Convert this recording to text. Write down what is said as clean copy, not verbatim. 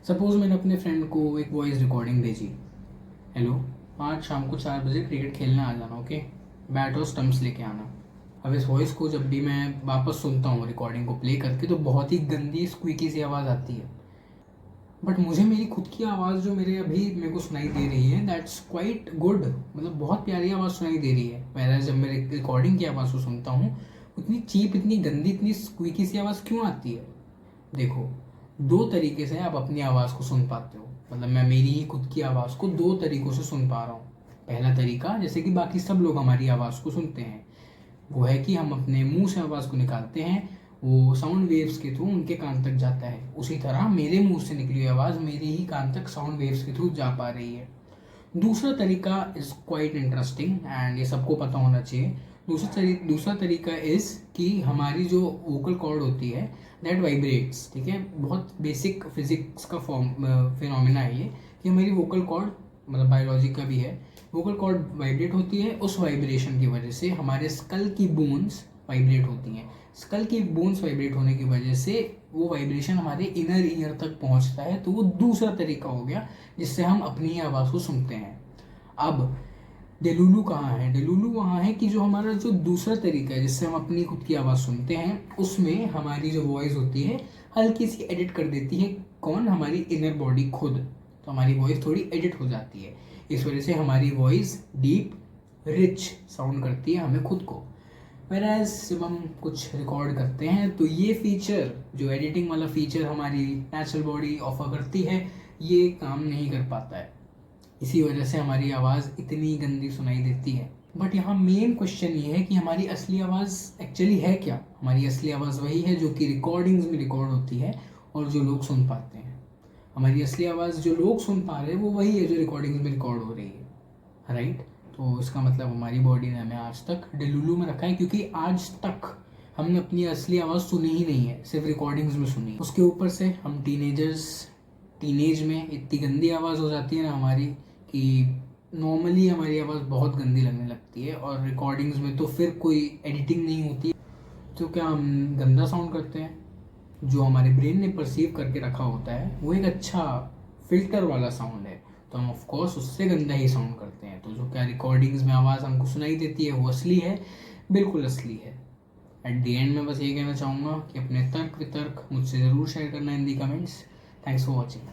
Suppose मैंने अपने friend को एक वॉइस रिकॉर्डिंग भेजी, हेलो आज शाम को 4 बजे क्रिकेट खेलने आ जाना, ओके, बैट और स्टम्प्स लेके आना। अब इस वॉइस को जब भी मैं वापस सुनता हूँ रिकॉर्डिंग को प्ले करके तो बहुत ही गंदी स्क्वीकी सी आवाज़ आती है। बट मुझे मेरी खुद की आवाज़ जो मेरे को सुनाई दे रही है, दैट्स क्वाइट गुड, मतलब बहुत प्यारी आवाज़ सुनाई दे रही है। वैसे जब मैं रिकॉर्डिंग की आवाज़ को सुनता हूँ उतनी चीप, इतनी गंदी, इतनी स्क्वीकी सी आवाज़ क्यों आती है? देखो, दो तरीके से आप अपनी आवाज़ को सुन पाते हो, मतलब मैं मेरी ही खुद की आवाज़ को दो तरीक़ों से सुन पा रहा हूँ। पहला तरीका, जैसे कि बाकी सब लोग हमारी आवाज़ को सुनते हैं, वो है कि हम अपने मुंह से आवाज़ को निकालते हैं, वो साउंड वेव्स के थ्रू उनके कान तक जाता है। उसी तरह मेरे मुंह से निकली हुई आवाज़ मेरे ही कान तक साउंड वेव्स के थ्रू जा पा रही है। दूसरा तरीका इज़ क्वाइट इंटरेस्टिंग एंड ये सबको पता होना चाहिए। दूसरा तरीका इज़ कि हमारी जो वोकल कॉर्ड होती है दैट वाइब्रेट्स, ठीक है, बहुत बेसिक फिजिक्स का फिनोमिना है ये, कि हमारी वोकल कॉर्ड, मतलब बायोलॉजी का भी है, वोकल कॉर्ड वाइब्रेट होती है। उस वाइब्रेशन की वजह से हमारे स्कल की बोन्स वाइब्रेट होती हैं। स्कल की बोन्स वाइब्रेट होने की वजह से वो वाइब्रेशन हमारे इनर ईयर तक पहुंचता है, तो वो दूसरा तरीका हो गया जिससे हम अपनी ही आवाज़ को सुनते हैं। अब डेलुलू कहाँ है? डेलुलू वहाँ है कि जो हमारा जो दूसरा तरीका है जिससे हम अपनी खुद की आवाज़ सुनते हैं, उसमें हमारी जो वॉइस होती है हल्की सी एडिट कर देती है। कौन? हमारी इनर बॉडी खुद। तो हमारी वॉइस थोड़ी एडिट हो जाती है, इस वजह से हमारी वॉइस डीप रिच साउंड करती है हमें खुद को। वेराज जब हम कुछ रिकॉर्ड करते हैं तो ये फीचर, जो एडिटिंग वाला फीचर हमारी नेचुरल बॉडी ऑफर करती है, ये काम नहीं कर पाता है। इसी वजह से हमारी आवाज़ इतनी गंदी सुनाई देती है। बट यहाँ मेन क्वेश्चन ये है कि हमारी असली आवाज़ एक्चुअली है क्या? हमारी असली आवाज़ वही है जो कि रिकॉर्डिंग्स में रिकॉर्ड होती है और जो लोग सुन पाते हैं। हमारी असली आवाज़ जो लोग सुन पा रहे हैं वो वही है जो रिकॉर्डिंग्स में रिकॉर्ड हो रही है, राइट? तो इसका मतलब हमारी बॉडी ने हमें आज तक डेलुलू में रखा है, क्योंकि आज तक हमने अपनी असली आवाज़ सुनी ही नहीं है, सिर्फ रिकॉर्डिंग्स में सुनी। उसके ऊपर से हम टीनेज में इतनी गंदी आवाज़ हो जाती है ना हमारी, कि नॉर्मली हमारी आवाज़ बहुत गंदी लगने लगती है, और रिकॉर्डिंग्स में तो फिर कोई एडिटिंग नहीं होती। तो क्या हम गंदा साउंड करते हैं? जो हमारे ब्रेन ने परसीव करके रखा होता है वो एक अच्छा फिल्टर वाला साउंड है, तो हम ऑफ कोर्स उससे गंदा ही साउंड करते हैं। तो जो क्या रिकॉर्डिंग्स में आवाज़ हमको सुनाई देती है वो असली है, बिल्कुल असली है। एट द एंड में बस ये कहना चाहूँगा कि अपने तर्क वितर्क मुझसे ज़रूर शेयर करना in the comments. Thanks for watching.